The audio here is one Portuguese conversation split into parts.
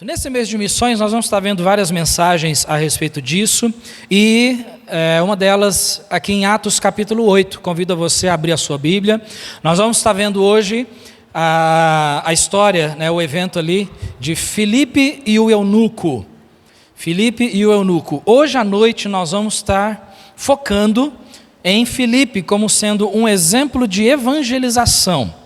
Nesse mês de missões, nós vamos estar vendo várias mensagens a respeito disso, e uma delas aqui em Atos capítulo 8. Convido você a abrir a sua Bíblia. Nós vamos estar vendo hoje a história, o evento ali de Filipe e o eunuco. Filipe e o eunuco. Hoje à noite nós vamos estar focando em Filipe como sendo um exemplo de evangelização.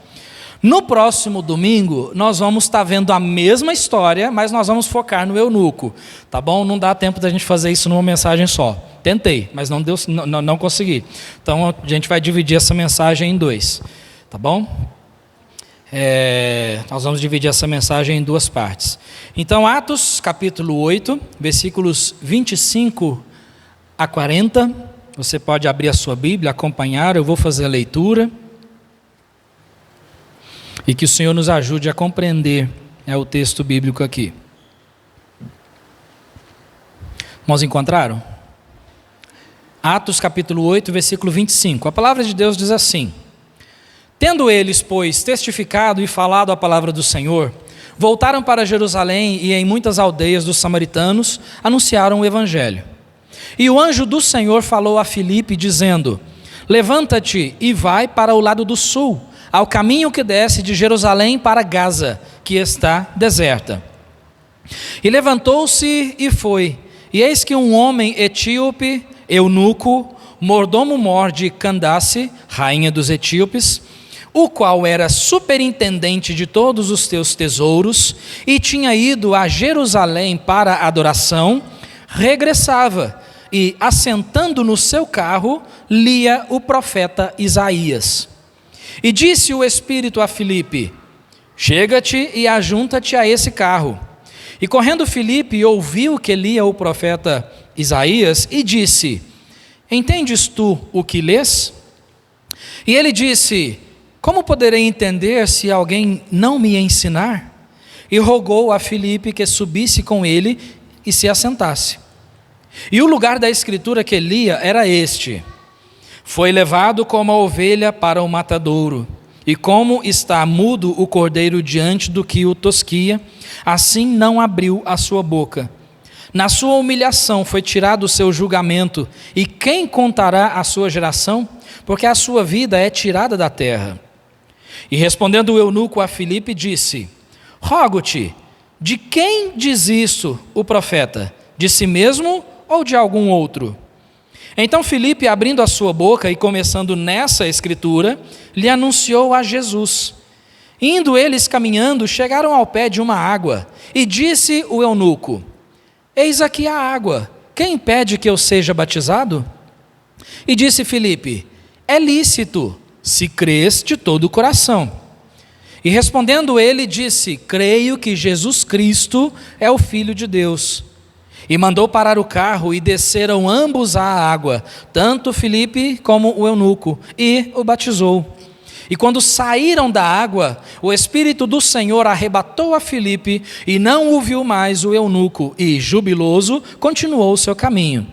No próximo domingo, nós vamos estar vendo a mesma história, mas nós vamos focar no eunuco, tá bom? Não dá tempo da gente fazer isso numa mensagem só. Tentei, mas não deu, não consegui. Então, a gente vai dividir essa mensagem em dois, tá bom? Nós vamos dividir essa mensagem em duas partes. Então, Atos, capítulo 8, versículos 25 a 40. Você pode abrir a sua Bíblia, acompanhar, eu vou fazer a leitura. E que o Senhor nos ajude a compreender o texto bíblico aqui. Irmãos, encontraram? Atos capítulo 8, versículo 25. A palavra de Deus diz assim: Tendo eles, pois, testificado e falado a palavra do Senhor, voltaram para Jerusalém e em muitas aldeias dos samaritanos anunciaram o evangelho. E o anjo do Senhor falou a Filipe, dizendo: Levanta-te e vai para o lado do sul, ao caminho que desce de Jerusalém para Gaza, que está deserta. E levantou-se e foi. E eis que um homem etíope, eunuco, mordomo-mor de Candace, rainha dos etíopes, o qual era superintendente de todos os teus tesouros, e tinha ido a Jerusalém para a adoração, regressava, e, assentando no seu carro, lia o profeta Isaías. E disse o Espírito a Filipe: Chega-te e ajunta-te a esse carro. E correndo Filipe ouviu que lia o profeta Isaías e disse: Entendes tu o que lês? E ele disse: Como poderei entender se alguém não me ensinar? E rogou a Filipe que subisse com ele e se assentasse. E o lugar da escritura que lia era este: Foi levado como a ovelha para o matadouro, e como está mudo o cordeiro diante do que o tosquia, assim não abriu a sua boca. Na sua humilhação foi tirado o seu julgamento, e quem contará a sua geração? Porque a sua vida é tirada da terra. E respondendo o eunuco a Filipe, disse: Rogo-te, de quem diz isso o profeta? De si mesmo ou de algum outro? Então Filipe, abrindo a sua boca e começando nessa escritura, lhe anunciou a Jesus. Indo eles caminhando, chegaram ao pé de uma água, e disse o eunuco: Eis aqui a água, quem impede que eu seja batizado? E disse Filipe: É lícito, se crês de todo o coração. E respondendo ele, disse: Creio que Jesus Cristo é o Filho de Deus. E mandou parar o carro, e desceram ambos à água, tanto Filipe como o eunuco, e o batizou. E quando saíram da água, o Espírito do Senhor arrebatou a Filipe, e não o viu mais o eunuco, e, jubiloso, continuou o seu caminho.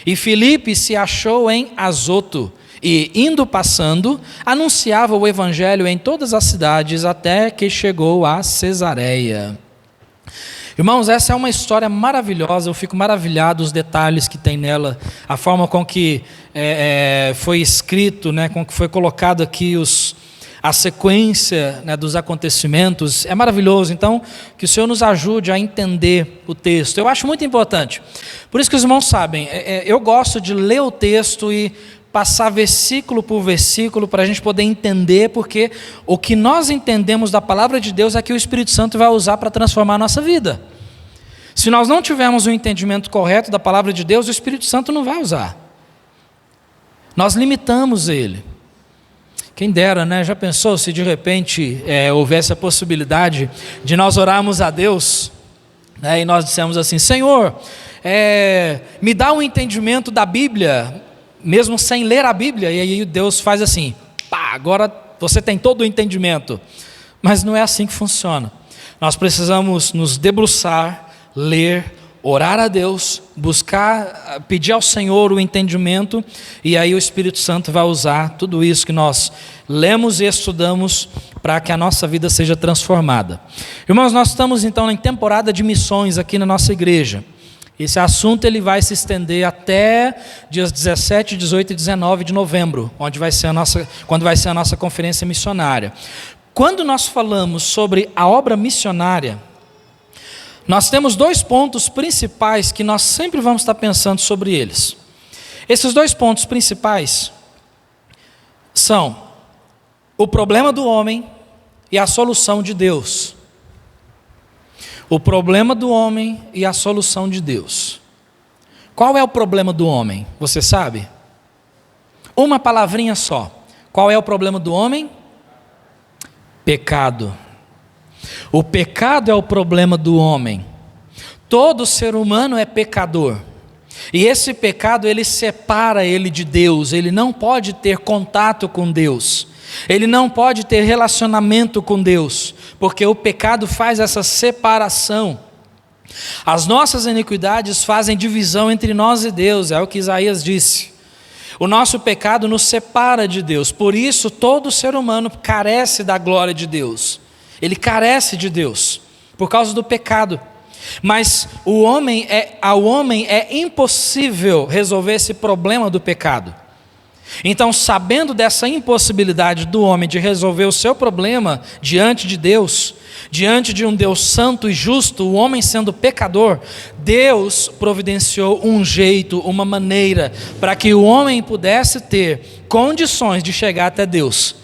E Filipe se achou em Azoto, e, indo passando, anunciava o evangelho em todas as cidades, até que chegou a Cesareia. Irmãos, essa é uma história maravilhosa, eu fico maravilhado os detalhes que tem nela, a forma com que foi escrito, com que foi colocado aqui a sequência dos acontecimentos, é maravilhoso. Então, que o Senhor nos ajude a entender o texto, eu acho muito importante. Por isso que os irmãos sabem, eu gosto de ler o texto e passar versículo por versículo para a gente poder entender, porque o que nós entendemos da palavra de Deus é que o Espírito Santo vai usar para transformar a nossa vida. Se nós não tivermos o entendimento correto da palavra de Deus, o Espírito Santo não vai usar. Nós limitamos ele. Quem dera, Já pensou se de repente houvesse a possibilidade de nós orarmos a Deus, e nós dissemos assim: Senhor, me dá um entendimento da Bíblia, mesmo sem ler a Bíblia, e aí Deus faz assim: pá, agora você tem todo o entendimento. Mas não é assim que funciona. Nós precisamos nos debruçar, ler, orar a Deus, buscar, pedir ao Senhor o entendimento, e aí o Espírito Santo vai usar tudo isso que nós lemos e estudamos para que a nossa vida seja transformada. Irmãos, nós estamos então em temporada de missões aqui na nossa igreja. Esse assunto ele vai se estender até dias 17, 18 e 19 de novembro, quando vai ser a nossa conferência missionária. Quando nós falamos sobre a obra missionária, nós temos 2 pontos principais que nós sempre vamos estar pensando sobre eles. Esses 2 pontos principais são o problema do homem e a solução de Deus. O problema do homem e a solução de Deus. Qual é o problema do homem? Você sabe? Uma palavrinha só. Qual é o problema do homem? Pecado. O pecado é o problema do homem. Todo ser humano é pecador. E esse pecado, ele separa ele de Deus. Ele não pode ter contato com Deus. Ele não pode ter relacionamento com Deus, porque o pecado faz essa separação. As nossas iniquidades fazem divisão entre nós e Deus, é o que Isaías disse. O nosso pecado nos separa de Deus, por isso todo ser humano carece da glória de Deus. Ele carece de Deus, por causa do pecado. Mas ao homem é impossível resolver esse problema do pecado. Então, sabendo dessa impossibilidade do homem de resolver o seu problema diante de Deus, diante de um Deus santo e justo, o homem sendo pecador, Deus providenciou um jeito, uma maneira, para que o homem pudesse ter condições de chegar até Deus.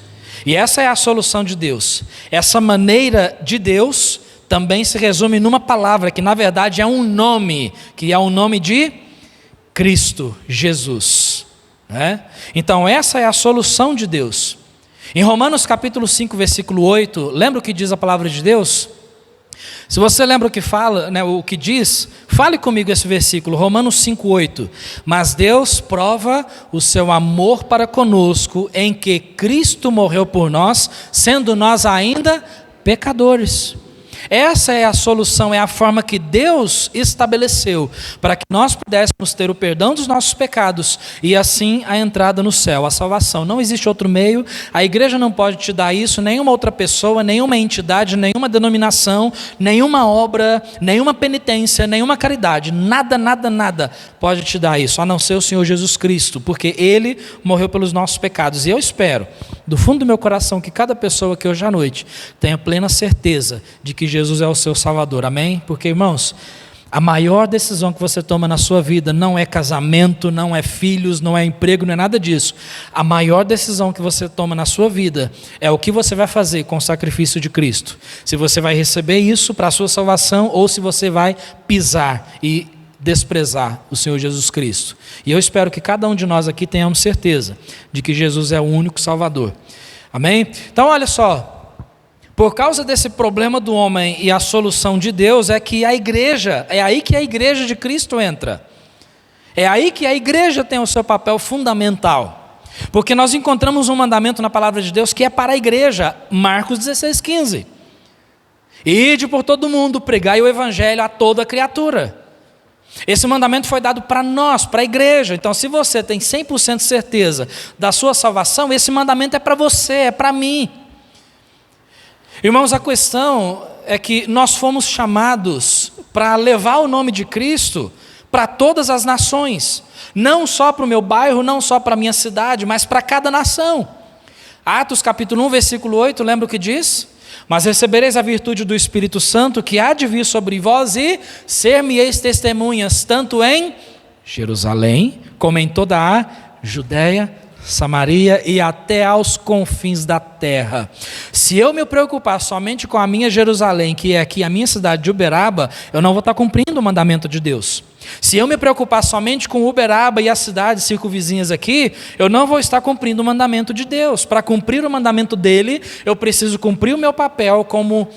E essa é a solução de Deus. Essa maneira de Deus também se resume numa palavra, que na verdade é um nome, que é o nome de Cristo Jesus. Então essa é a solução de Deus. Em Romanos capítulo 5, versículo 8, lembra o que diz a palavra de Deus? Se você lembra o que fala, o que diz, fale comigo esse versículo, Romanos 5, 8. Mas Deus prova o seu amor para conosco, em que Cristo morreu por nós, sendo nós ainda pecadores. Essa é a solução, é a forma que Deus estabeleceu para que nós pudéssemos ter o perdão dos nossos pecados e assim a entrada no céu, a salvação. Não existe outro meio, a igreja não pode te dar isso, nenhuma outra pessoa, nenhuma entidade, nenhuma denominação, nenhuma obra, nenhuma penitência, nenhuma caridade, nada pode te dar isso, a não ser o Senhor Jesus Cristo, porque Ele morreu pelos nossos pecados. E eu espero, do fundo do meu coração, que cada pessoa que hoje à noite tenha plena certeza de que Jesus é o seu Salvador, amém? Porque, irmãos, a maior decisão que você toma na sua vida não é casamento, não é filhos, não é emprego, não é nada disso. A maior decisão que você toma na sua vida é o que você vai fazer com o sacrifício de Cristo. Se você vai receber isso para a sua salvação ou se você vai pisar e desprezar o Senhor Jesus Cristo. E eu espero que cada um de nós aqui tenhamos certeza de que Jesus é o único Salvador. Amém? Então, olha só. Por causa desse problema do homem e a solução de Deus é que a igreja, é aí que a igreja de Cristo entra. É aí que a igreja tem o seu papel fundamental. Porque nós encontramos um mandamento na palavra de Deus que é para a igreja, Marcos 16:15. Ide por todo mundo, pregai o evangelho a toda criatura. Esse mandamento foi dado para nós, para a igreja. Então, se você tem 100% certeza da sua salvação, esse mandamento é para você, é para mim. Irmãos, a questão é que nós fomos chamados para levar o nome de Cristo para todas as nações, não só para o meu bairro, não só para a minha cidade, mas para cada nação. Atos capítulo 1, versículo 8, lembra o que diz? Mas recebereis a virtude do Espírito Santo, que há de vir sobre vós, e ser-me-eis testemunhas, tanto em Jerusalém, como em toda a Judéia, Samaria e até aos confins da terra. Se eu me preocupar somente com a minha Jerusalém, que é aqui a minha cidade de Uberaba, eu não vou estar cumprindo o mandamento de Deus. Se eu me preocupar somente com Uberaba e as cidades circunvizinhas aqui, eu não vou estar cumprindo o mandamento de Deus. Para cumprir o mandamento dele, eu preciso cumprir o meu papel como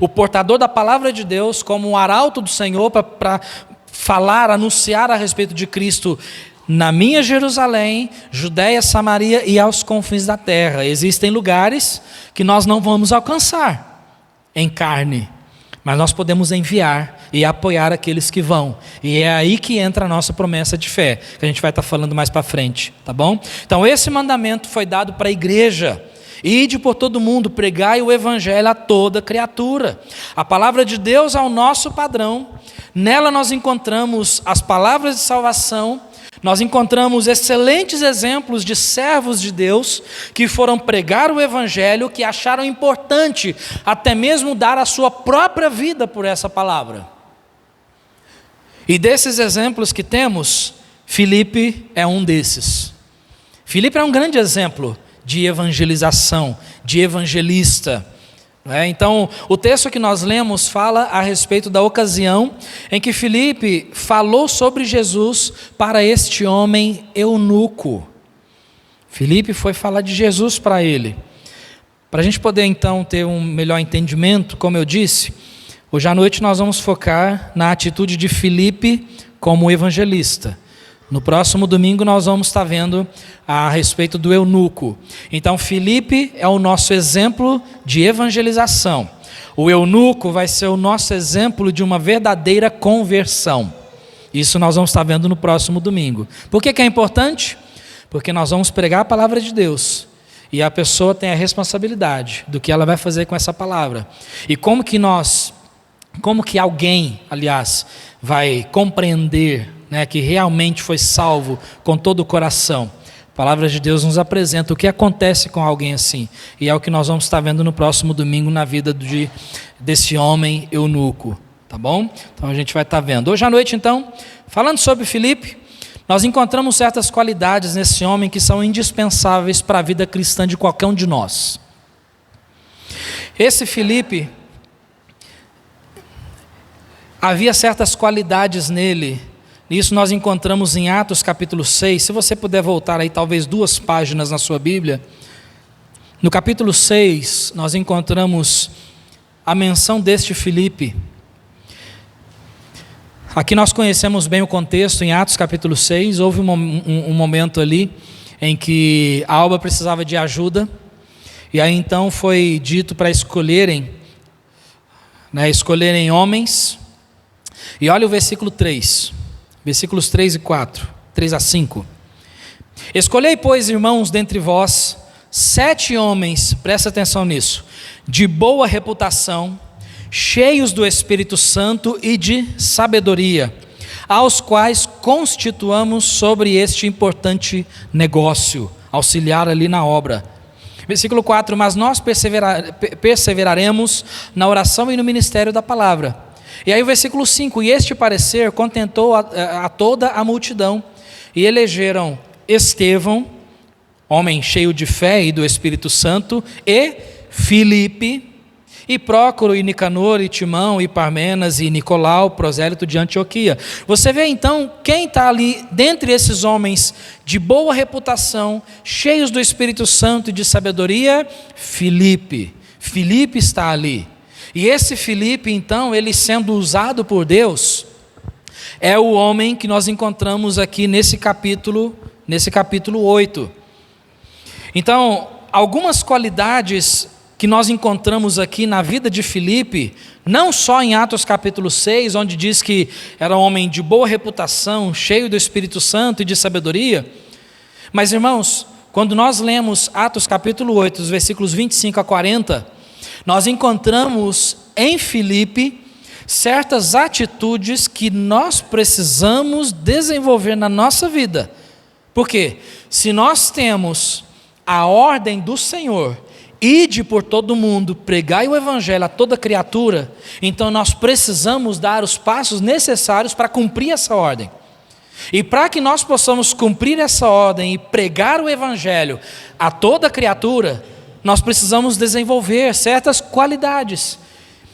o portador da palavra de Deus, como um arauto do Senhor para falar, anunciar a respeito de Cristo na minha Jerusalém, Judéia, Samaria e aos confins da terra. Existem lugares que nós não vamos alcançar em carne, mas nós podemos enviar e apoiar aqueles que vão. E é aí que entra a nossa promessa de fé, que a gente vai estar falando mais para frente, tá bom? Então esse mandamento foi dado para a igreja. Ide por todo mundo, pregai o evangelho a toda criatura. A palavra de Deus é o nosso padrão. Nela nós encontramos as palavras de salvação. Nós encontramos excelentes exemplos de servos de Deus que foram pregar o evangelho, que acharam importante até mesmo dar a sua própria vida por essa palavra. E desses exemplos que temos, Filipe é um desses. Filipe é um grande exemplo de evangelização, de evangelista. Então, o texto que nós lemos fala a respeito da ocasião em que Filipe falou sobre Jesus para este homem eunuco. Filipe foi falar de Jesus para ele. Para a gente poder então ter um melhor entendimento, como eu disse, hoje à noite nós vamos focar na atitude de Filipe como evangelista. No próximo domingo nós vamos estar vendo a respeito do eunuco. Então Filipe é o nosso exemplo de evangelização. O eunuco vai ser o nosso exemplo de uma verdadeira conversão. Isso nós vamos estar vendo no próximo domingo. Por que é importante? Porque nós vamos pregar a palavra de Deus. E a pessoa tem a responsabilidade do que ela vai fazer com essa palavra. E como que alguém, aliás, vai compreender, que realmente foi salvo com todo o coração? A palavra de Deus nos apresenta o que acontece com alguém assim, e é o que nós vamos estar vendo no próximo domingo na vida desse homem eunuco, tá bom? Então a gente vai estar vendo. Hoje à noite então, falando sobre Filipe, nós encontramos certas qualidades nesse homem que são indispensáveis para a vida cristã de qualquer um de nós. Esse Filipe, havia certas qualidades nele. Isso nós encontramos em Atos capítulo 6, se você puder voltar aí talvez 2 páginas na sua Bíblia. No capítulo 6, nós encontramos a menção deste Filipe. Aqui nós conhecemos bem o contexto, em Atos capítulo 6, houve um momento ali em que a Alba precisava de ajuda, e aí então foi dito para escolherem homens, e olha o versículo 3. Versículos 3 e 4, 3 a 5. Escolhei, pois, irmãos, dentre vós, 7 homens, presta atenção nisso, de boa reputação, cheios do Espírito Santo e de sabedoria, aos quais constituamos sobre este importante negócio, auxiliar ali na obra. Versículo 4, mas nós perseveraremos na oração e no ministério da palavra. E aí o versículo 5, e este parecer contentou a toda a multidão, e elegeram Estevão, homem cheio de fé e do Espírito Santo, e Filipe, e Prócoro, e Nicanor, e Timão, e Parmenas, e Nicolau, prosélito de Antioquia. Você vê então quem está ali, dentre esses homens de boa reputação, cheios do Espírito Santo e de sabedoria? Filipe. Filipe está ali. E esse Filipe, então, ele sendo usado por Deus, é o homem que nós encontramos aqui nesse capítulo 8. Então, algumas qualidades que nós encontramos aqui na vida de Filipe, não só em Atos capítulo 6, onde diz que era um homem de boa reputação, cheio do Espírito Santo e de sabedoria, mas, irmãos, quando nós lemos Atos capítulo 8, os versículos 25 a 40, nós encontramos em Filipe certas atitudes que nós precisamos desenvolver na nossa vida. Por quê? Se nós temos a ordem do Senhor, ide por todo mundo, pregai o evangelho a toda criatura, então nós precisamos dar os passos necessários para cumprir essa ordem. E para que nós possamos cumprir essa ordem e pregar o evangelho a toda criatura, nós precisamos desenvolver certas qualidades.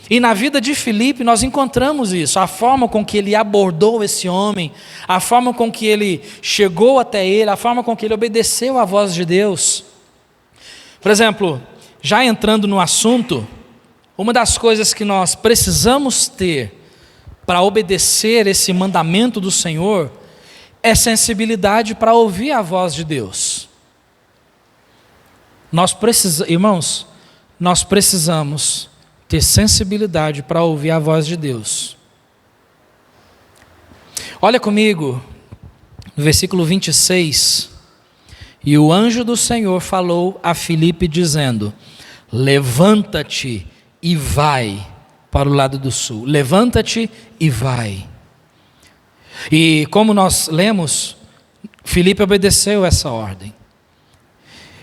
E na vida de Filipe nós encontramos isso, a forma com que ele abordou esse homem, a forma com que ele chegou até ele, a forma com que ele obedeceu à voz de Deus. Por exemplo, já entrando no assunto, uma das coisas que nós precisamos ter para obedecer esse mandamento do Senhor é sensibilidade para ouvir a voz de Deus. Irmãos, nós precisamos ter sensibilidade para ouvir a voz de Deus. Olha comigo, no versículo 26, e o anjo do Senhor falou a Filipe dizendo: levanta-te e vai para o lado do sul. Levanta-te e vai. E como nós lemos, Filipe obedeceu essa ordem.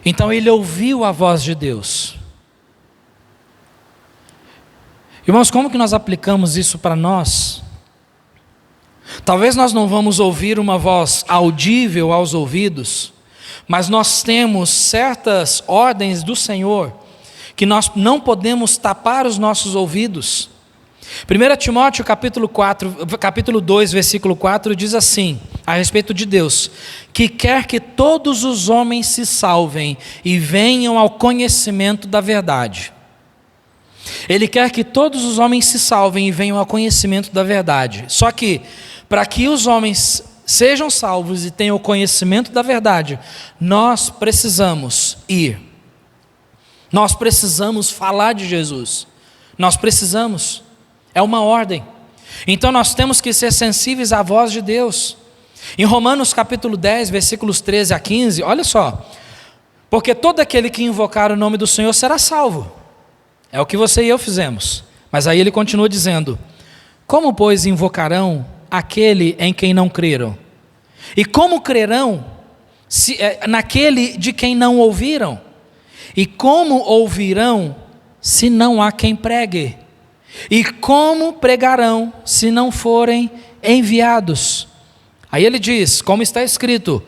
Então ele ouviu a voz de Deus. Irmãos, como que nós aplicamos isso para nós? Talvez nós não vamos ouvir uma voz audível aos ouvidos, mas nós temos certas ordens do Senhor que nós não podemos tapar os nossos ouvidos. 1 Timóteo capítulo 2, versículo 4 diz assim, a respeito de Deus: que quer que todos os homens se salvem e venham ao conhecimento da verdade. Ele quer que todos os homens se salvem e venham ao conhecimento da verdade. Só que, para que os homens sejam salvos e tenham o conhecimento da verdade, nós precisamos ir. Nós precisamos falar de Jesus. Nós precisamos. É uma ordem. Então nós temos que ser sensíveis à voz de Deus. Em Romanos capítulo 10, versículos 13 a 15, olha só. Porque todo aquele que invocar o nome do Senhor será salvo. É o que você e eu fizemos. Mas aí ele continua dizendo: como, pois, invocarão aquele em quem não creram? E como crerão naquele de quem não ouviram? E como ouvirão se não há quem pregue? E como pregarão se não forem enviados? Aí ele diz, como está escrito: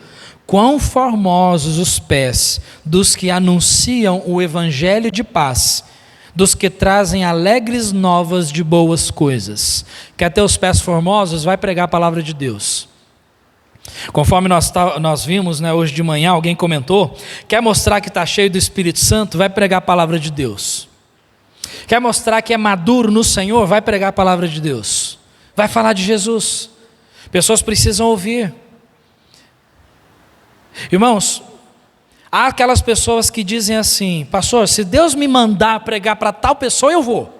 quão formosos os pés dos que anunciam o evangelho de paz, dos que trazem alegres novas de boas coisas. Quer ter os pés formosos? Vai pregar a palavra de Deus. Conforme nós vimos, hoje de manhã, alguém comentou: quer mostrar que está cheio do Espírito Santo? Vai pregar a palavra de Deus. Quer mostrar que é maduro no Senhor? Vai pregar a palavra de Deus. Vai falar de Jesus. Pessoas precisam ouvir. Irmãos, há aquelas pessoas que dizem assim: pastor, se Deus me mandar pregar para tal pessoa, eu vou.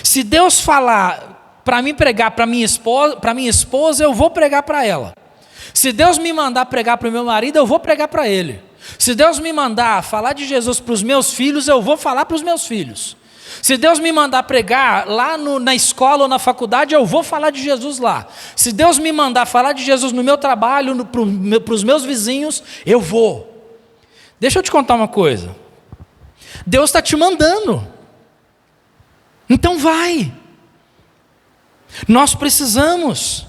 Se Deus falar para mim pregar para minha esposa, eu vou pregar para ela. Se Deus me mandar pregar para o meu marido, eu vou pregar para ele. Se Deus me mandar falar de Jesus para os meus filhos, eu vou falar para os meus filhos. Se Deus me mandar pregar lá na escola ou na faculdade, eu vou falar de Jesus lá. Se Deus me mandar falar de Jesus no meu trabalho, para os meus vizinhos, eu vou. Deixa eu te contar uma coisa. Deus está te mandando. Então vai. Nós precisamos.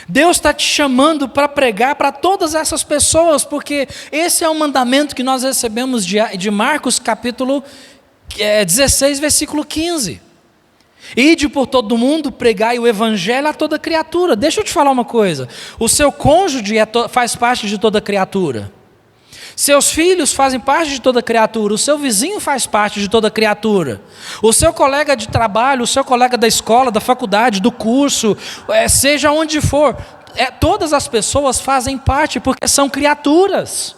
Deus está te chamando para pregar para todas essas pessoas, porque esse é o mandamento que nós recebemos de Marcos capítulo 16, versículo 15. Ide por todo mundo, pregai o evangelho a toda criatura. Deixa eu te falar uma coisa: o seu cônjuge faz parte de toda criatura. Seus filhos fazem parte de toda criatura. O seu vizinho faz parte de toda criatura. O seu colega de trabalho, o seu colega da escola, da faculdade, do curso, seja onde for, todas as pessoas fazem parte, porque são criaturas.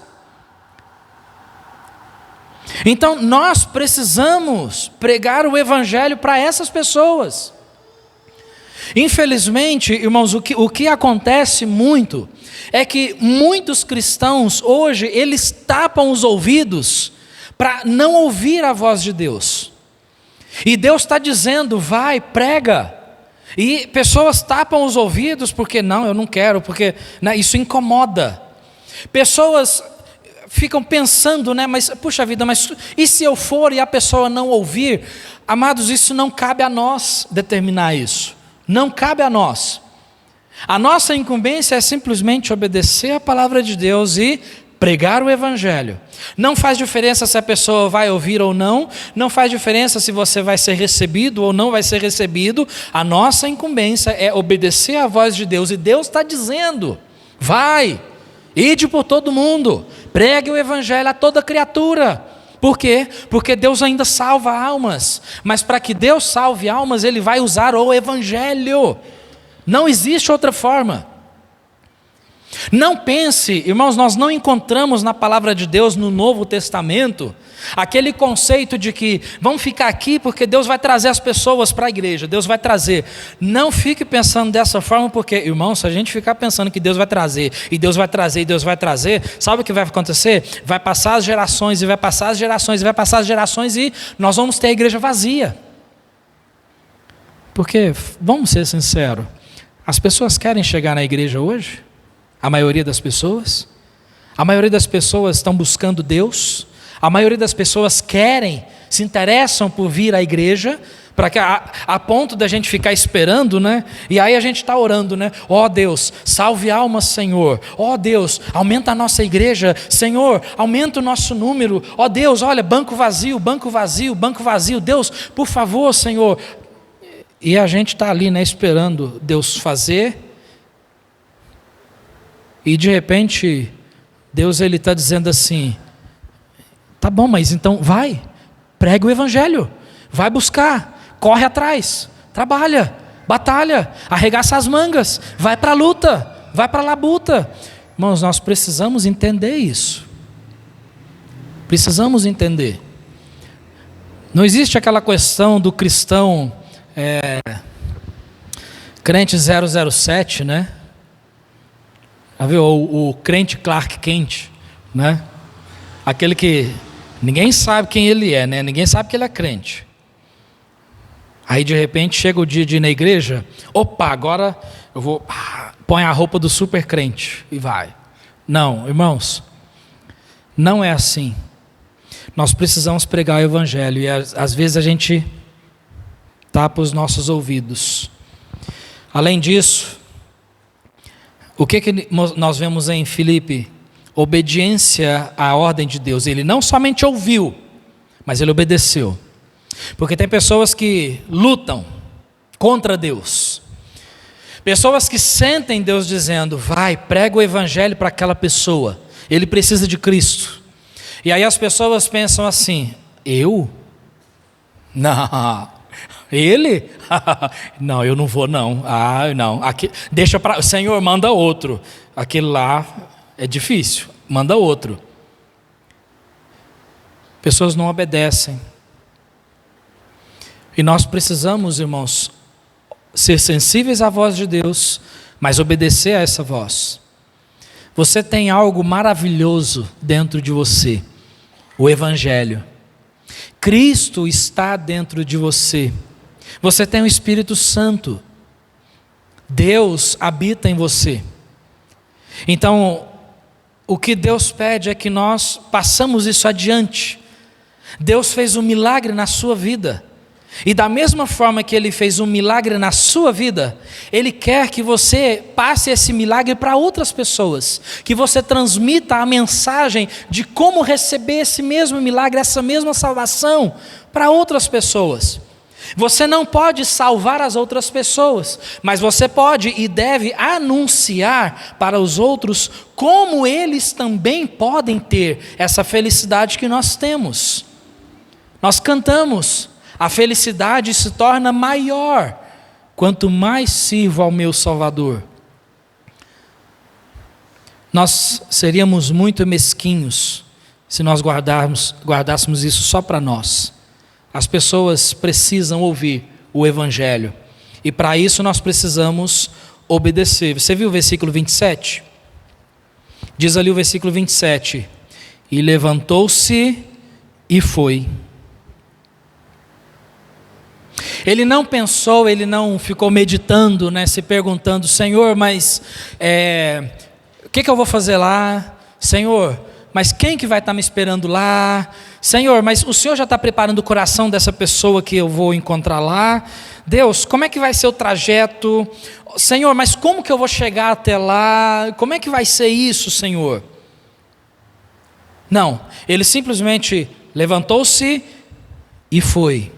Então nós precisamos pregar o evangelho para essas pessoas. Infelizmente, irmãos, o que acontece muito é que muitos cristãos hoje, eles tapam os ouvidos para não ouvir a voz de Deus. E Deus está dizendo: vai, prega. E pessoas tapam os ouvidos porque não, eu não quero, porque isso incomoda. Pessoas ficam pensando, mas puxa vida, mas e se eu for e a pessoa não ouvir? Amados, isso não cabe a nós determinar isso. Não cabe a nós. A nossa incumbência é simplesmente obedecer a palavra de Deus e pregar o evangelho. Não faz diferença se a pessoa vai ouvir ou não, não faz diferença se você vai ser recebido ou não vai ser recebido. A nossa incumbência é obedecer a voz de Deus, e Deus está dizendo: vai, ide por todo mundo, pregue o evangelho a toda criatura. Por quê? Porque Deus ainda salva almas, mas para que Deus salve almas, Ele vai usar o evangelho. Não existe outra forma. Não pense, irmãos, nós não encontramos na palavra de Deus no Novo Testamento Aquele conceito de que vamos ficar aqui porque Deus vai trazer as pessoas para a igreja, Deus vai trazer. Não fique pensando dessa forma, porque, irmão, se a gente ficar pensando que Deus vai trazer, e Deus vai trazer, e Deus vai trazer, sabe o que vai acontecer? Vai passar as gerações, e vai passar as gerações, e vai passar as gerações, e nós vamos ter a igreja vazia. Porque, vamos ser sinceros, as pessoas querem chegar na igreja hoje? A maioria das pessoas? A maioria das pessoas estão buscando Deus? A maioria das pessoas querem, se interessam por vir à igreja, para que a ponto da gente ficar esperando, né? E aí a gente está orando, né? Ó Deus, salve almas, Senhor. Ó Deus, aumenta a nossa igreja. Senhor, aumenta o nosso número. Ó Deus, olha, banco vazio, banco vazio, banco vazio. Deus, por favor, Senhor. E a gente está ali, né? Esperando Deus fazer. E de repente, Deus ele está dizendo assim: tá bom, mas então vai, prega o evangelho, vai buscar, corre atrás, trabalha, batalha, arregaça as mangas, vai para a luta, vai para a labuta. Irmãos, nós precisamos entender isso. Precisamos entender. Não existe aquela questão do cristão crente 007, né? O crente Clark Kent, né? Aquele que ninguém sabe quem ele é, né? Ninguém sabe que ele é crente. Aí de repente chega o dia de ir na igreja, opa, agora eu vou, põe a roupa do super crente e vai. Não, irmãos, não é assim. Nós precisamos pregar o evangelho e às vezes a gente tapa os nossos ouvidos. Além disso, o que nós vemos em Filipe? Obediência à ordem de Deus. Ele não somente ouviu, mas ele obedeceu. Porque tem pessoas que lutam contra Deus. Pessoas que sentem Deus dizendo: vai, prega o evangelho para aquela pessoa. Ele precisa de Cristo. E aí as pessoas pensam assim: eu? Não. Ele? Não, eu não vou não. Não. Aqui, deixa para. Senhor, manda outro. Aquele lá é difícil. Manda outro. Pessoas não obedecem. E nós precisamos, irmãos, ser sensíveis à voz de Deus, mas obedecer a essa voz. Você tem algo maravilhoso dentro de você, o Evangelho. Cristo está dentro de você. Você tem o Espírito Santo. Deus habita em você. Então, o que Deus pede é que nós passamos isso adiante. Deus fez um milagre na sua vida. E da mesma forma que Ele fez um milagre na sua vida, Ele quer que você passe esse milagre para outras pessoas, que você transmita a mensagem de como receber esse mesmo milagre, essa mesma salvação para outras pessoas. Você não pode salvar as outras pessoas, mas você pode e deve anunciar para os outros como eles também podem ter essa felicidade que nós temos. Nós cantamos: a felicidade se torna maior quanto mais sirvo ao meu Salvador. Nós seríamos muito mesquinhos se nós guardássemos isso só para nós. As pessoas precisam ouvir o Evangelho, e para isso nós precisamos obedecer. Você viu o versículo 27? Diz ali o versículo 27: e levantou-se e foi. Ele não pensou, ele não ficou meditando, né, se perguntando: Senhor, mas o que eu vou fazer lá? Senhor, mas quem que vai estar me esperando lá? Senhor, mas o Senhor já está preparando o coração dessa pessoa que eu vou encontrar lá? Deus, como é que vai ser o trajeto? Senhor, mas como que eu vou chegar até lá? Como é que vai ser isso, Senhor? Não, ele simplesmente levantou-se e foi.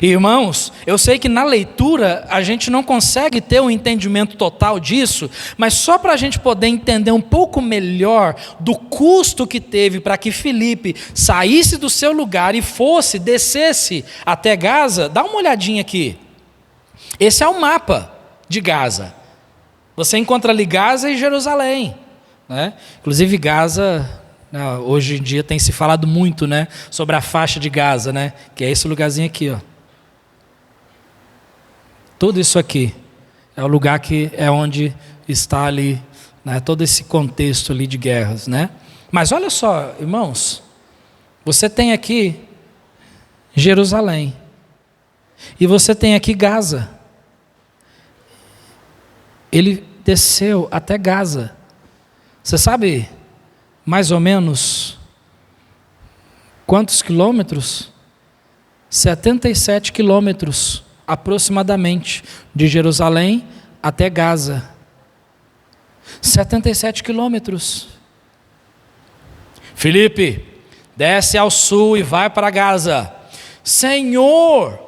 Irmãos, eu sei que na leitura a gente não consegue ter um entendimento total disso, mas só para a gente poder entender um pouco melhor do custo que teve para que Filipe saísse do seu lugar e descesse até Gaza, dá uma olhadinha aqui. Esse é o mapa de Gaza. Você encontra ali Gaza e Jerusalém, né? Inclusive Gaza Hoje em dia tem se falado muito, né, sobre a faixa de Gaza, né, que é esse lugarzinho aqui, ó. Tudo isso aqui é o lugar que é onde está ali, né, todo esse contexto ali de guerras, né? Mas olha só, irmãos, você tem aqui Jerusalém e você tem aqui Gaza. Ele desceu até Gaza. Você sabe mais ou menos quantos quilômetros? 77 quilômetros aproximadamente de Jerusalém até Gaza. 77 quilômetros. Filipe, desce ao sul e vai para Gaza. Senhor,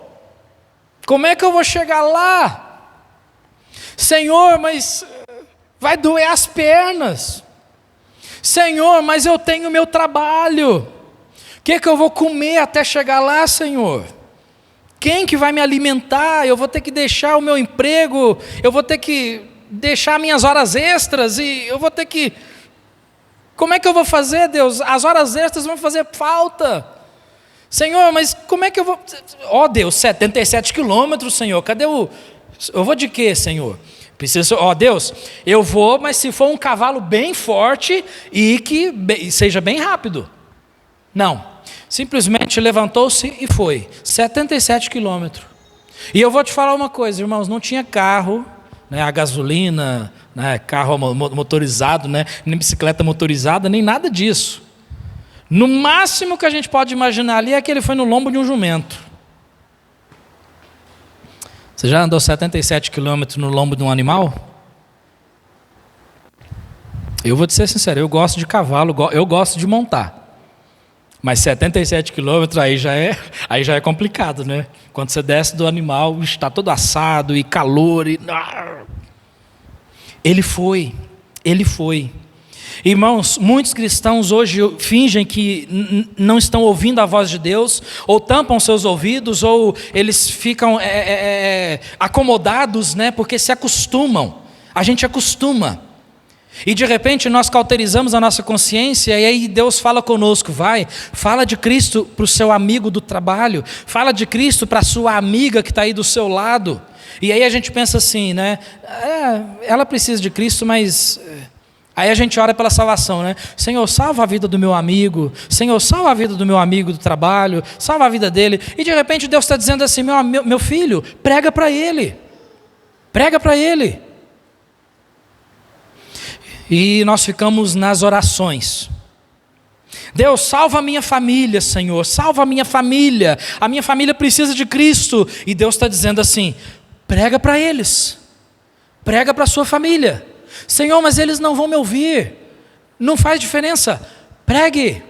como é que eu vou chegar lá? Senhor, mas vai doer as pernas. Senhor, mas eu tenho meu trabalho. O que eu vou comer até chegar lá, Senhor? Quem que vai me alimentar? Eu vou ter que deixar o meu emprego, eu vou ter que deixar minhas horas extras e eu vou ter que... Como é que eu vou fazer, Deus? As horas extras vão fazer falta. Senhor, mas como é que eu vou... Ó Deus, 77 quilômetros, Senhor, cadê o... Eu vou de quê, Senhor? Preciso... Ó Deus, eu vou, mas se for um cavalo bem forte e que seja bem rápido. Não. Simplesmente levantou-se e foi. 77 quilômetros. E eu vou te falar uma coisa, irmãos, não tinha carro, né, a gasolina, né, carro motorizado, né, nem bicicleta motorizada, nem nada disso. No máximo que a gente pode imaginar ali é que ele foi no lombo de um jumento. Você já andou 77 quilômetros no lombo de um animal? Eu vou te ser sincero, eu gosto de cavalo, eu gosto de montar. Mas 77 quilômetros aí já é complicado, né? Quando você desce do animal, está todo assado e calor. Ele foi. Irmãos, muitos cristãos hoje fingem que não estão ouvindo a voz de Deus, ou tampam seus ouvidos, ou eles ficam acomodados, né? Porque se acostumam. A gente acostuma. E de repente nós cauterizamos a nossa consciência e aí Deus fala conosco, fala de Cristo para o seu amigo do trabalho, fala de Cristo para a sua amiga que está aí do seu lado. E aí a gente pensa assim, né? Ela precisa de Cristo, mas... Aí a gente ora pela salvação, né? Senhor, salva a vida do meu amigo. Senhor, salva a vida do meu amigo do trabalho. Salva a vida dele. E de repente Deus está dizendo assim, meu filho, prega para ele. Prega para ele. E nós ficamos nas orações. Deus, salva a minha família, Senhor, salva a minha família precisa de Cristo. E Deus está dizendo assim, prega para eles, prega para a sua família. Senhor, mas eles não vão me ouvir, não faz diferença, pregue.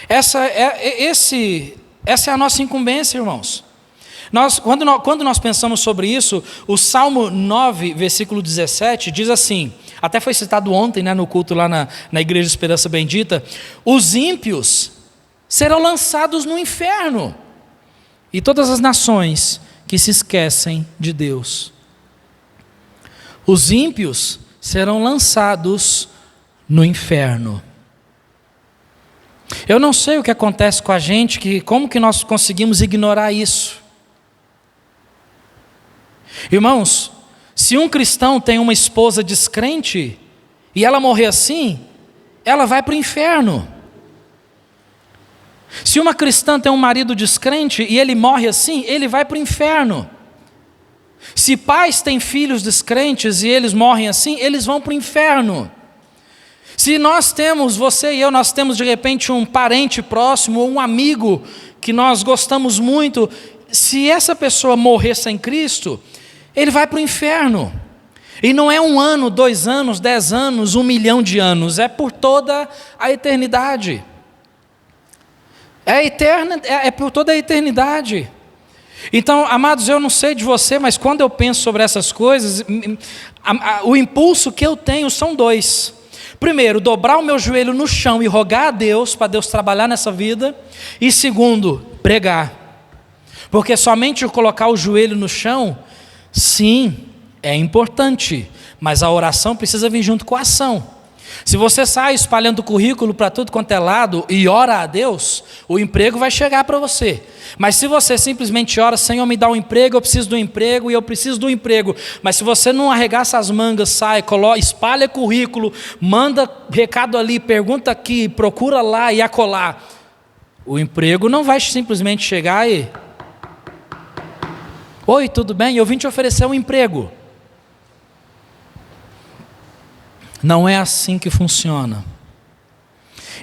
Essa é a nossa incumbência, irmãos. Quando nós pensamos sobre isso, o Salmo 9, versículo 17, diz assim, até foi citado ontem, né, no culto lá na Igreja Esperança Bendita, os ímpios serão lançados no inferno, e todas as nações que se esquecem de Deus. Os ímpios serão lançados no inferno. Eu não sei o que acontece com a gente, como que nós conseguimos ignorar isso. Irmãos, se um cristão tem uma esposa descrente e ela morrer assim, ela vai para o inferno. Se uma cristã tem um marido descrente e ele morre assim, ele vai para o inferno. Se pais têm filhos descrentes e eles morrem assim, eles vão para o inferno. Se nós temos, você e eu, nós temos de repente um parente próximo ou um amigo que nós gostamos muito, se essa pessoa morrer sem Cristo, ele vai para o inferno. E não é 1 ano, 2 anos, 10 anos, 1 milhão de anos, é por toda a eternidade. É eterna, é por toda a eternidade. Então, amados, eu não sei de você, mas quando eu penso sobre essas coisas, o impulso que eu tenho são 2. Primeiro, dobrar o meu joelho no chão e rogar a Deus, para Deus trabalhar nessa vida. E segundo, pregar. Porque somente eu colocar o joelho no chão, sim, é importante, mas a oração precisa vir junto com a ação. Se você sai espalhando currículo para tudo quanto é lado e ora a Deus, o emprego vai chegar para você. Mas se você simplesmente ora, Senhor, me dá um emprego, eu preciso do emprego e eu preciso do emprego. Mas se você não arregaça as mangas, sai, espalha currículo, manda recado ali, pergunta aqui, procura lá e acolá, o emprego não vai simplesmente chegar e... Oi, tudo bem? Eu vim te oferecer um emprego. Não é assim que funciona.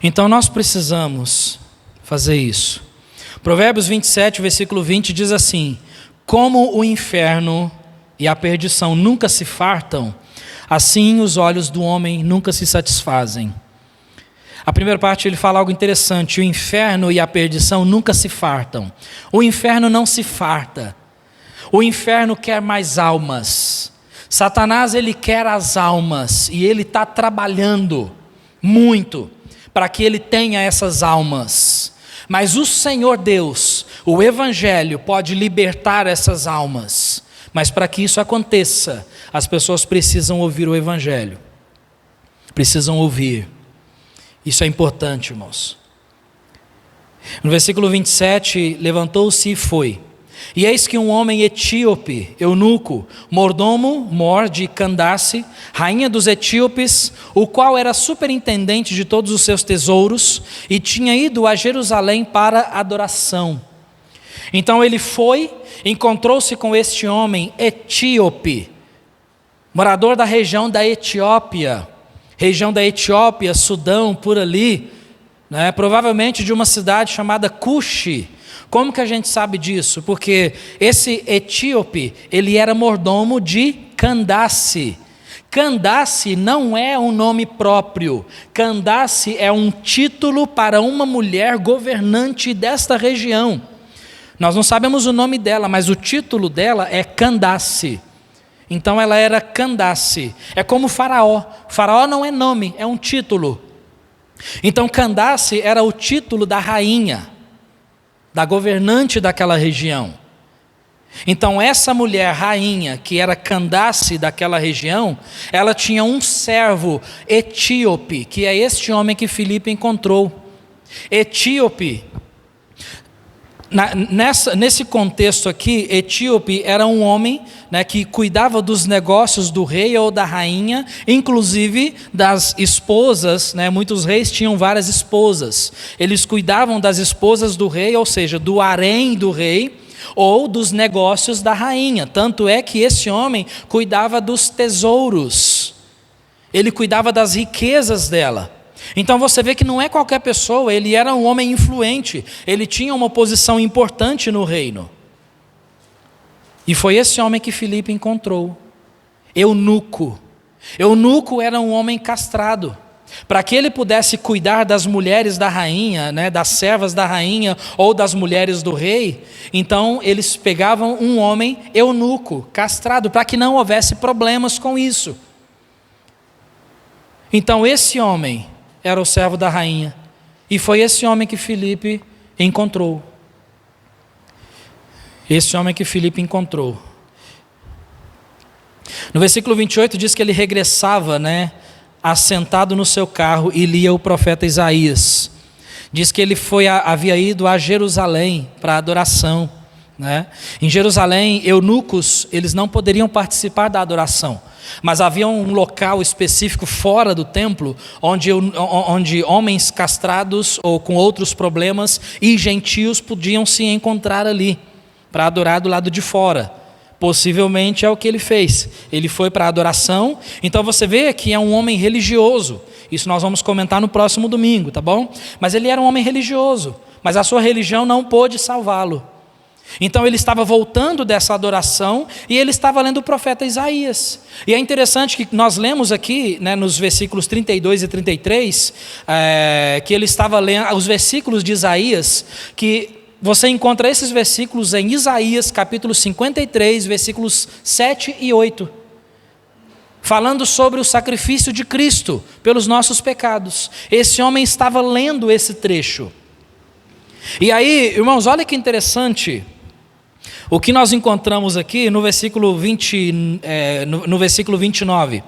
Então nós precisamos fazer isso. Provérbios 27, versículo 20 diz assim: como o inferno e a perdição nunca se fartam, assim os olhos do homem nunca se satisfazem. A primeira parte ele fala algo interessante: o inferno e a perdição nunca se fartam. O inferno não se farta. O inferno quer mais almas. Satanás, ele quer as almas e ele está trabalhando muito para que ele tenha essas almas. Mas o Senhor Deus, o Evangelho, pode libertar essas almas. Mas para que isso aconteça, as pessoas precisam ouvir o Evangelho. Precisam ouvir. Isso é importante, irmãos. No versículo 27, levantou-se e foi. E eis que um homem etíope, eunuco, mordomo, mor de Candace, rainha dos etíopes, o qual era superintendente de todos os seus tesouros, e tinha ido a Jerusalém para adoração. Então ele foi, encontrou-se com este homem etíope, morador da região da Etiópia, Sudão, por ali, né, provavelmente de uma cidade chamada Cuxi. Como que a gente sabe disso? Porque esse etíope, ele era mordomo de Candace. Candace não é um nome próprio. Candace é um título para uma mulher governante desta região. Nós não sabemos o nome dela, mas o título dela é Candace. Então ela era Candace. É como Faraó. Faraó não é nome, é um título. Então Candace era o título da rainha, da governante daquela região. Então essa mulher rainha, que era Candace daquela região, ela tinha um servo etíope, que é este homem que Filipe encontrou. Etíope, nesse contexto aqui, etíope era um homem, né, que cuidava dos negócios do rei ou da rainha, inclusive das esposas, né, muitos reis tinham várias esposas, eles cuidavam das esposas do rei, ou seja, do harém do rei, ou dos negócios da rainha. Tanto é que esse homem cuidava dos tesouros, ele cuidava das riquezas dela. Então você vê que não é qualquer pessoa, ele era um homem influente, ele tinha uma posição importante no reino. E foi esse homem que Filipe encontrou, eunuco. Eunuco era um homem castrado. Para que ele pudesse cuidar das mulheres da rainha, né, das servas da rainha ou das mulheres do rei, então eles pegavam um homem eunuco, castrado, para que não houvesse problemas com isso. Então esse homem era o servo da rainha, e foi esse homem que Filipe encontrou. Esse homem que Filipe encontrou. No versículo 28 diz que ele regressava, né, assentado no seu carro e lia o profeta Isaías. Diz que ele havia ido a Jerusalém para adoração, né? Em Jerusalém, eunucos, eles não poderiam participar da adoração, mas havia um local específico fora do templo, onde homens castrados ou com outros problemas e gentios podiam se encontrar ali, para adorar do lado de fora. Possivelmente é o que ele fez. Ele foi para a adoração. Então você vê que é um homem religioso. Isso nós vamos comentar no próximo domingo, tá bom? Mas ele era um homem religioso, mas a sua religião não pôde salvá-lo. Então ele estava voltando dessa adoração e ele estava lendo o profeta Isaías. E é interessante que nós lemos aqui, né, nos versículos 32 e 33, que ele estava lendo os versículos de Isaías, que você encontra esses versículos em Isaías capítulo 53, versículos 7 e 8. Falando sobre o sacrifício de Cristo pelos nossos pecados. Esse homem estava lendo esse trecho. E aí, irmãos, olha que interessante. O que nós encontramos aqui no versículo 29.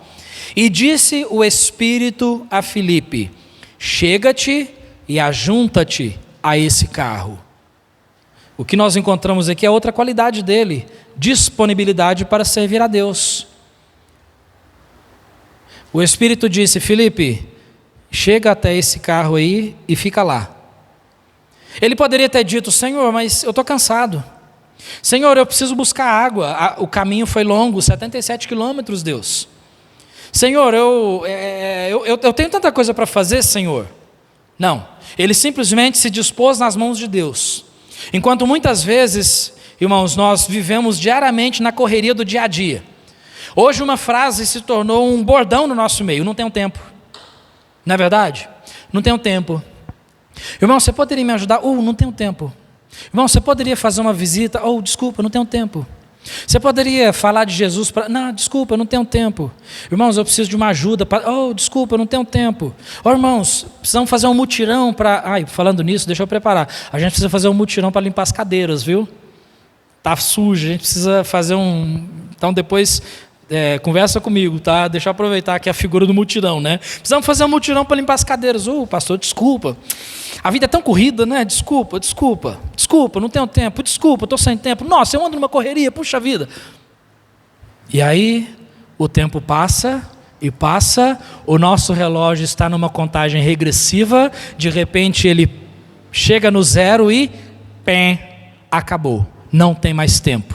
E disse o Espírito a Filipe: chega-te e ajunta-te a esse carro. O que nós encontramos aqui é outra qualidade dele: disponibilidade para servir a Deus. O Espírito disse: Filipe, chega até esse carro aí e fica lá. Ele poderia ter dito: Senhor, mas eu estou cansado. Senhor, eu preciso buscar água. O caminho foi longo, 77 quilômetros, Deus. Senhor, eu tenho tanta coisa para fazer, Senhor. Não, ele simplesmente se dispôs nas mãos de Deus. Enquanto muitas vezes, irmãos, nós vivemos diariamente na correria do dia a dia. Hoje uma frase se tornou um bordão no nosso meio: não tenho tempo. Não é verdade? Não tenho tempo. Irmão, você poderia me ajudar? Não tenho tempo. Irmão, você poderia fazer uma visita? Desculpa, não tenho tempo. Você poderia falar de Jesus para... Não, desculpa, não tenho tempo. Irmãos, eu preciso de uma ajuda para... desculpa, não tenho tempo. Irmãos, precisamos fazer um mutirão para... falando nisso, deixa eu preparar. A gente precisa fazer um mutirão para limpar as cadeiras, viu? Tá sujo, a gente precisa fazer um... Então depois... conversa comigo, tá? Deixa eu aproveitar aqui a figura do mutirão, né? Precisamos fazer um mutirão para limpar as cadeiras. Pastor, desculpa. A vida é tão corrida, né? Desculpa, não tenho tempo. Desculpa, estou sem tempo. Nossa, eu ando numa correria, puxa vida. E aí, o tempo passa e passa, o nosso relógio está numa contagem regressiva, de repente ele chega no zero e acabou. Não tem mais tempo.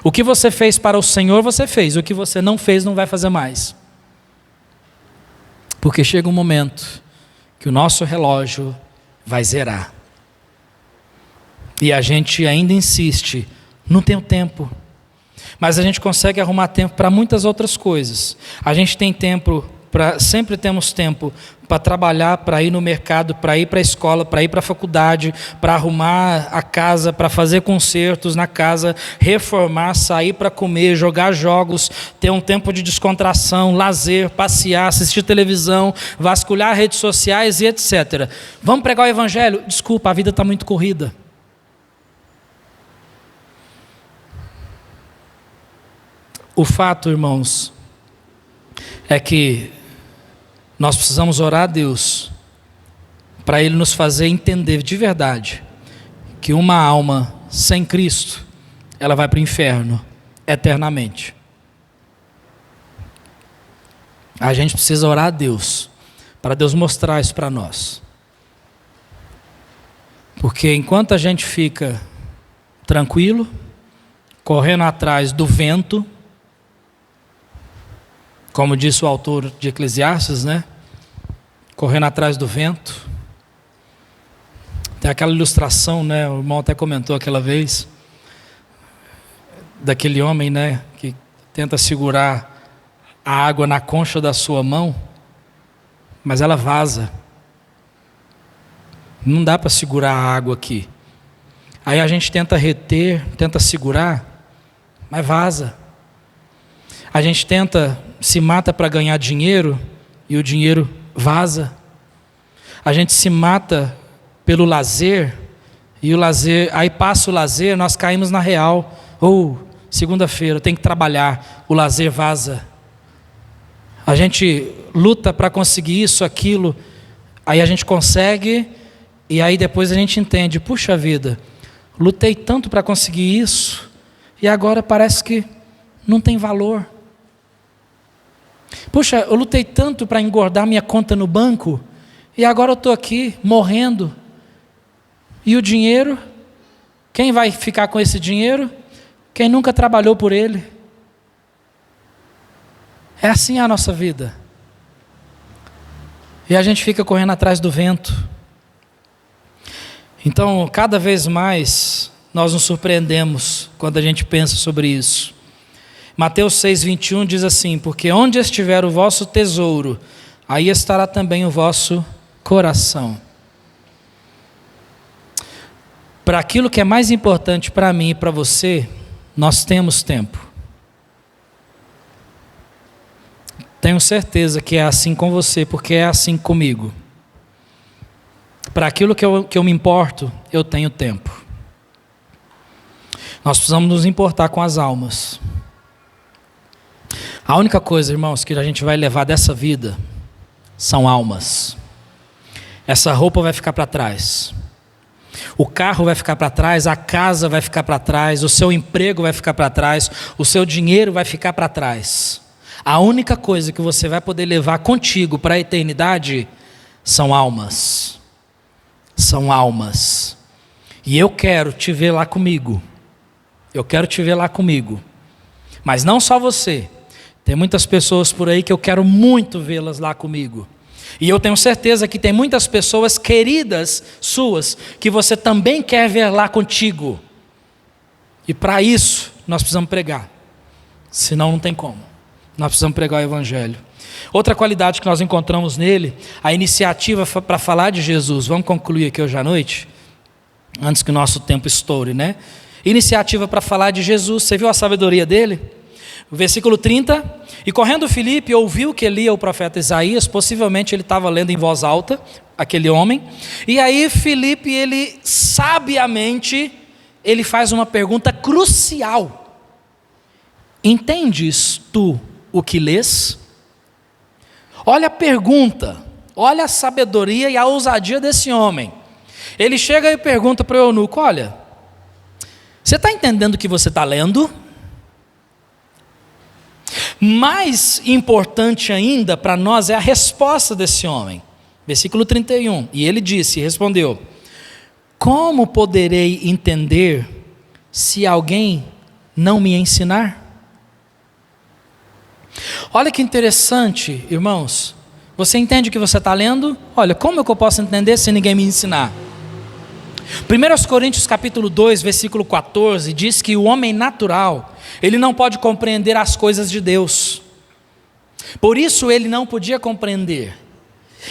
O que você fez para o Senhor, você fez. O que você não fez, não vai fazer mais. Porque chega um momento que o nosso relógio vai zerar. E a gente ainda insiste: não tenho tempo. Mas a gente consegue arrumar tempo para muitas outras coisas. A gente tem tempo, sempre temos tempo para trabalhar, para ir no mercado, para ir para a escola, para ir para a faculdade, para arrumar a casa, para fazer concertos na casa, reformar, sair para comer, jogar jogos, ter um tempo de descontração, lazer, passear, assistir televisão, vasculhar redes sociais e etc. Vamos pregar o evangelho? Desculpa, a vida está muito corrida. O fato, irmãos, é que nós precisamos orar a Deus para Ele nos fazer entender de verdade que uma alma sem Cristo, ela vai para o inferno eternamente. A gente precisa orar a Deus para Deus mostrar isso para nós. Porque enquanto a gente fica tranquilo, correndo atrás do vento, como disse o autor de Eclesiastes, né? Correndo atrás do vento. Tem aquela ilustração, né? O irmão até comentou aquela vez, daquele homem, né? Que tenta segurar a água na concha da sua mão, mas ela vaza. Não dá para segurar a água aqui. Aí a gente tenta reter, tenta segurar, mas vaza. A gente se mata para ganhar dinheiro e o dinheiro vaza. A gente se mata pelo lazer e o lazer, aí passa o lazer, nós caímos na real. Segunda-feira eu tenho que trabalhar, o lazer vaza. A gente luta para conseguir isso, aquilo, aí a gente consegue e aí depois a gente entende: puxa vida, lutei tanto para conseguir isso e agora parece que não tem valor. Puxa, eu lutei tanto para engordar minha conta no banco e agora eu estou aqui morrendo. E o dinheiro? Quem vai ficar com esse dinheiro? Quem nunca trabalhou por ele. É assim a nossa vida. E a gente fica correndo atrás do vento. Então, cada vez mais, nós nos surpreendemos quando a gente pensa sobre isso. Mateus 6,21 diz assim: porque onde estiver o vosso tesouro, aí estará também o vosso coração. Para aquilo que é mais importante para mim e para você, nós temos tempo. Tenho certeza que é assim com você, porque é assim comigo. Para aquilo que eu me importo, eu tenho tempo. Nós precisamos nos importar com as almas. A única coisa, irmãos, que a gente vai levar dessa vida são almas. Essa roupa vai ficar para trás. O carro vai ficar para trás, a casa vai ficar para trás, o seu emprego vai ficar para trás, o seu dinheiro vai ficar para trás. A única coisa que você vai poder levar contigo para a eternidade são almas. São almas. E eu quero te ver lá comigo. Eu quero te ver lá comigo. Mas não só você. Tem muitas pessoas por aí que eu quero muito vê-las lá comigo. E eu tenho certeza que tem muitas pessoas queridas suas que você também quer ver lá contigo. E para isso nós precisamos pregar. Senão não tem como. Nós precisamos pregar o Evangelho. Outra qualidade que nós encontramos nele, a iniciativa para falar de Jesus. Vamos concluir aqui hoje à noite, antes que o nosso tempo estoure, né? Iniciativa para falar de Jesus. Você viu a sabedoria dele? O versículo 30, e correndo Filipe ouviu que lia o profeta Isaías, possivelmente ele estava lendo em voz alta, aquele homem, e aí Filipe, ele sabiamente, ele faz uma pergunta crucial: entendes tu o que lês? Olha a pergunta, olha a sabedoria e a ousadia desse homem. Ele chega e pergunta para o eunuco: olha, você está entendendo o que você está lendo? Mais importante ainda para nós é a resposta desse homem. Versículo 31, e ele disse, respondeu: como poderei entender se alguém não me ensinar? Olha que interessante, irmãos. Você entende o que você está lendo? Olha, como é que eu posso entender se ninguém me ensinar? 1 Coríntios capítulo 2, versículo 14, diz que o homem natural, ele não pode compreender as coisas de Deus. Por isso ele não podia compreender.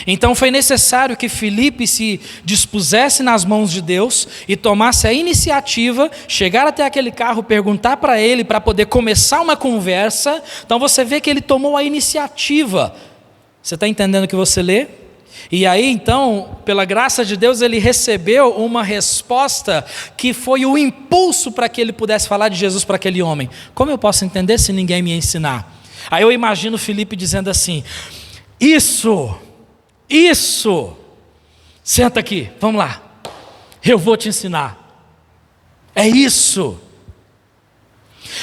Então foi necessário que Filipe se dispusesse nas mãos de Deus e tomasse a iniciativa, chegar até aquele carro, perguntar para ele, para poder começar uma conversa. Então você vê que ele tomou a iniciativa. Você está entendendo o que você lê? E aí então, pela graça de Deus, ele recebeu uma resposta que foi o impulso para que ele pudesse falar de Jesus para aquele homem. Como eu posso entender se ninguém me ensinar? Aí eu imagino Filipe dizendo assim: isso, senta aqui, vamos lá, eu vou te ensinar, é isso.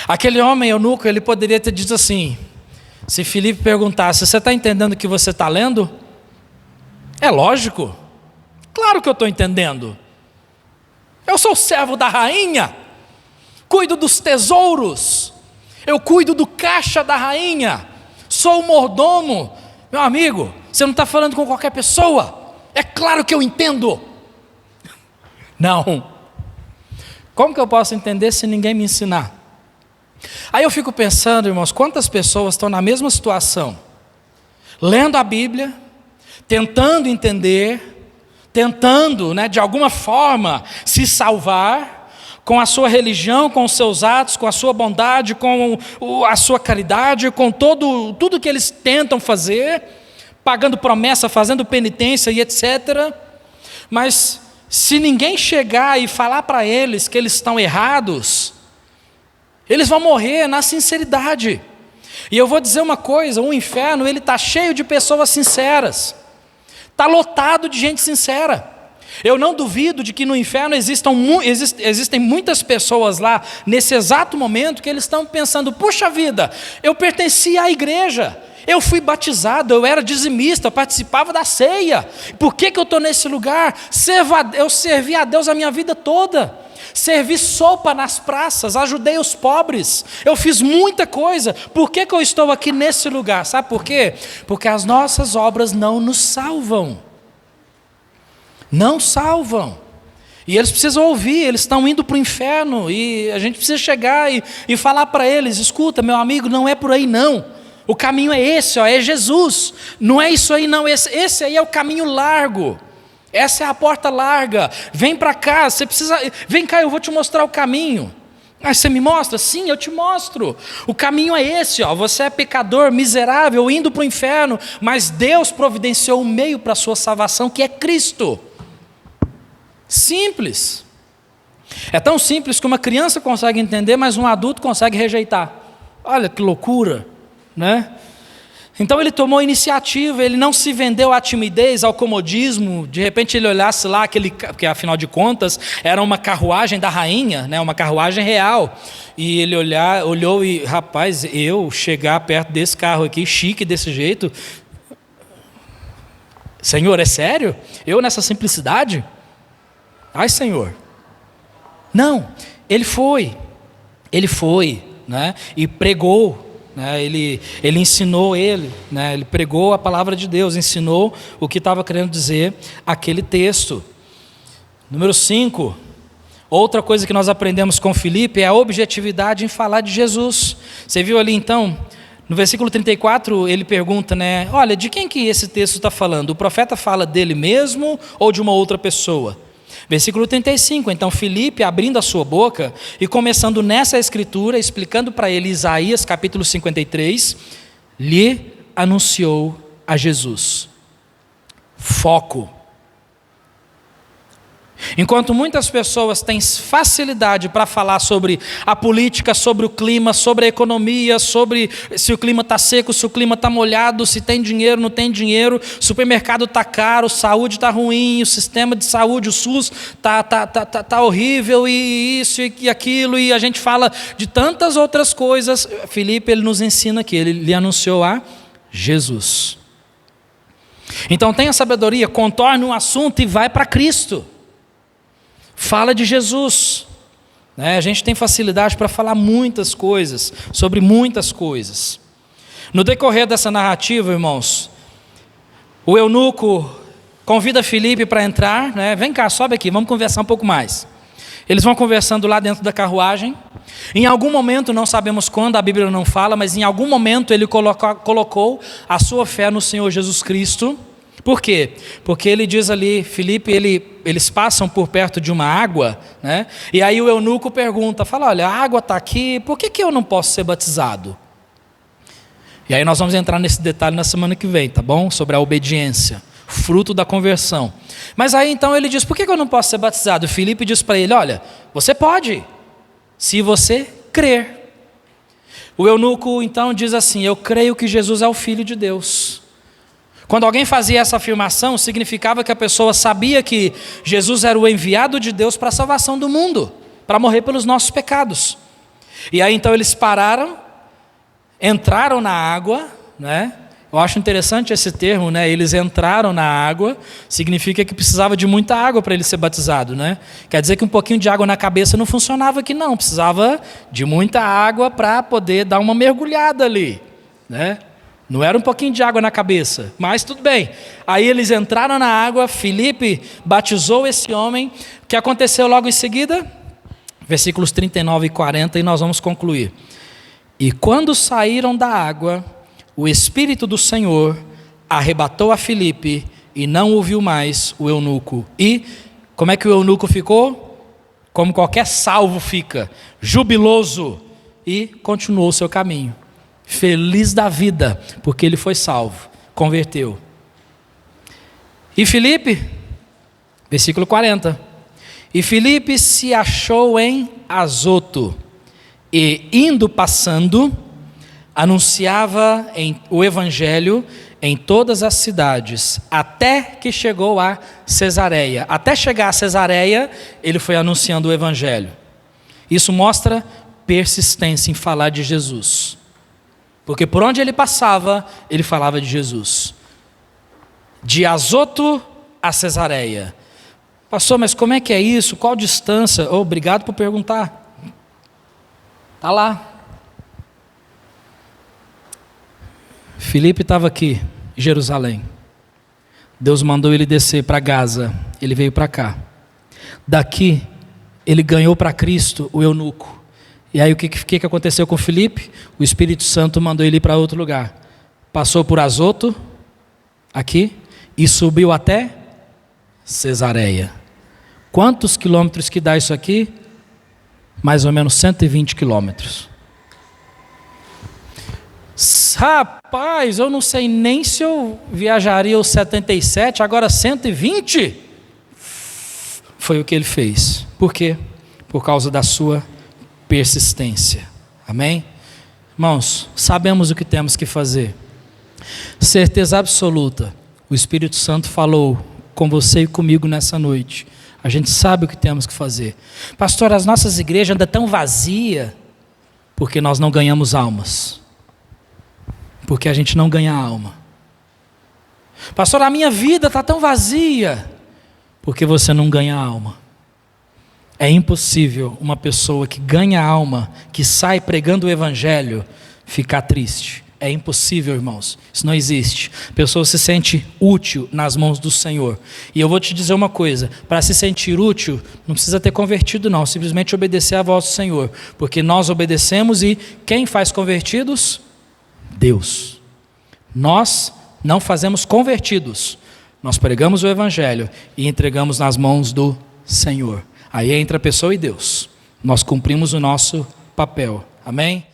Aquele homem eunuco, ele poderia ter dito assim, se Filipe perguntasse: você está entendendo o que você está lendo? É lógico, claro que eu estou entendendo, eu sou servo da rainha, cuido dos tesouros, eu cuido do caixa da rainha, sou o mordomo. Meu amigo, você não está falando com qualquer pessoa, é claro que eu entendo. Não, como que eu posso entender se ninguém me ensinar? Aí eu fico pensando, irmãos, quantas pessoas estão na mesma situação, lendo a Bíblia, tentando entender, tentando, de alguma forma se salvar, com a sua religião, com os seus atos, com a sua bondade, com a sua caridade, com tudo que eles tentam fazer, pagando promessa, fazendo penitência e etc. Mas se ninguém chegar e falar para eles que eles estão errados, eles vão morrer na sinceridade. E eu vou dizer uma coisa, o inferno ele está cheio de pessoas sinceras, está lotado de gente sincera. Eu não duvido de que no inferno existem muitas pessoas lá, nesse exato momento, que eles estão pensando: puxa vida, eu pertencia à igreja, eu fui batizado, eu era dizimista, eu participava da ceia, por que eu estou nesse lugar? Eu servi a Deus a minha vida toda, servi sopa nas praças, ajudei os pobres, eu fiz muita coisa, por que eu estou aqui nesse lugar? Sabe por quê? Porque as nossas obras não nos salvam. Não salvam. E eles precisam ouvir, eles estão indo para o inferno, e a gente precisa chegar e falar para eles: escuta, meu amigo, não é por aí não, o caminho é esse, é Jesus, não é isso aí não, esse aí é o caminho largo, essa é a porta larga, vem para cá, vem cá, eu vou te mostrar o caminho. Ah, você me mostra? Sim, eu te mostro. O caminho é esse, você é pecador, miserável, indo para o inferno, mas Deus providenciou um meio para a sua salvação, que é Cristo. Simples. É tão simples que uma criança consegue entender, mas um adulto consegue rejeitar. Olha que loucura. né? Então ele tomou iniciativa, ele não se vendeu à timidez, ao comodismo. De repente ele olhasse lá, porque afinal de contas era uma carruagem da rainha, né? Uma carruagem real. E ele olhou e, rapaz, eu chegar perto desse carro aqui, chique desse jeito, Senhor, é sério? Eu nessa simplicidade? Ai, Senhor. Não, ele foi, né? E pregou. Ele ensinou né? Ele pregou a palavra de Deus, ensinou o que estava querendo dizer aquele texto. Número 5, outra coisa que nós aprendemos com Filipe é a objetividade em falar de Jesus. Você viu ali então, no versículo 34, ele pergunta, né? Olha, de quem que esse texto está falando? O profeta fala dele mesmo ou de uma outra pessoa? Versículo 35, então Filipe abrindo a sua boca e começando nessa escritura, explicando para ele Isaías capítulo 53, lhe anunciou a Jesus. Foco. Enquanto muitas pessoas têm facilidade para falar sobre a política, sobre o clima, sobre a economia, sobre se o clima está seco, se o clima está molhado, se tem dinheiro, não tem dinheiro, supermercado está caro, saúde está ruim, o sistema de saúde, o SUS está horrível, e isso e aquilo, e a gente fala de tantas outras coisas. Filipe, ele nos ensina que ele lhe anunciou a Jesus. Então tenha sabedoria, contorne um assunto e vai para Cristo. Fala de Jesus, né? A gente tem facilidade para falar muitas coisas, sobre muitas coisas. No decorrer dessa narrativa, irmãos, o eunuco convida Filipe para entrar, né? Vem cá, sobe aqui, vamos conversar um pouco mais. Eles vão conversando lá dentro da carruagem. Em algum momento, não sabemos quando, a Bíblia não fala, mas em algum momento ele colocou a sua fé no Senhor Jesus Cristo. Por quê? Porque ele diz ali, Filipe, eles passam por perto de uma água, né? E aí o eunuco pergunta, fala, olha, a água está aqui, por que eu não posso ser batizado? E aí nós vamos entrar nesse detalhe na semana que vem, tá bom? Sobre a obediência, fruto da conversão. Mas aí então ele diz, por que eu não posso ser batizado? Filipe diz para ele, olha, você pode, se você crer. O eunuco então diz assim, eu creio que Jesus é o Filho de Deus. Quando alguém fazia essa afirmação, significava que a pessoa sabia que Jesus era o enviado de Deus para a salvação do mundo, para morrer pelos nossos pecados. E aí então eles pararam, entraram na água, né? Eu acho interessante esse termo, né? Eles entraram na água, significa que precisava de muita água para ele ser batizado, né? Quer dizer que um pouquinho de água na cabeça não funcionava aqui não, precisava de muita água para poder dar uma mergulhada ali, né? Não era um pouquinho de água na cabeça, mas tudo bem. Aí eles entraram na água, Filipe batizou esse homem. O que aconteceu logo em seguida? Versículos 39 e 40, e nós vamos concluir. E quando saíram da água, o Espírito do Senhor arrebatou a Filipe e não ouviu mais o eunuco. E como é que o eunuco ficou? Como qualquer salvo fica, jubiloso, e continuou o seu caminho. Feliz da vida, porque ele foi salvo, converteu. E Filipe, versículo 40, e Filipe se achou em Azoto, e indo passando, anunciava o evangelho em todas as cidades, até que chegou a Cesareia. Até chegar a Cesareia, ele foi anunciando o evangelho. Isso mostra persistência em falar de Jesus. Porque por onde ele passava, ele falava de Jesus. De Azoto a Cesareia. Pastor, mas como é que é isso? Qual distância? Oh, obrigado por perguntar. Está lá. Filipe estava aqui, em Jerusalém. Deus mandou ele descer para Gaza. Ele veio para cá. Daqui, ele ganhou para Cristo o eunuco. E aí o que aconteceu com Filipe? O Espírito Santo mandou ele ir para outro lugar. Passou por Azoto, aqui, e subiu até Cesareia. Quantos quilômetros que dá isso aqui? Mais ou menos 120 quilômetros. Rapaz, eu não sei nem se eu viajaria os 77, agora 120? Foi o que ele fez. Por quê? Por causa da sua persistência. Amém? Irmãos, sabemos o que temos que fazer. Certeza absoluta, o Espírito Santo falou com você e comigo nessa noite. A gente sabe o que temos que fazer. Pastor, as nossas igrejas andam tão vazias porque nós não ganhamos almas. Porque a gente não ganha alma. Pastor, a minha vida está tão vazia porque você não ganha alma. É impossível uma pessoa que ganha alma, que sai pregando o evangelho, ficar triste. É impossível, irmãos. Isso não existe. A pessoa se sente útil nas mãos do Senhor. E eu vou te dizer uma coisa, para se sentir útil, não precisa ter convertido não, simplesmente obedecer à voz do Senhor. Porque nós obedecemos e quem faz convertidos? Deus. Nós não fazemos convertidos. Nós pregamos o evangelho e entregamos nas mãos do Senhor. Aí entra a pessoa e Deus. Nós cumprimos o nosso papel. Amém?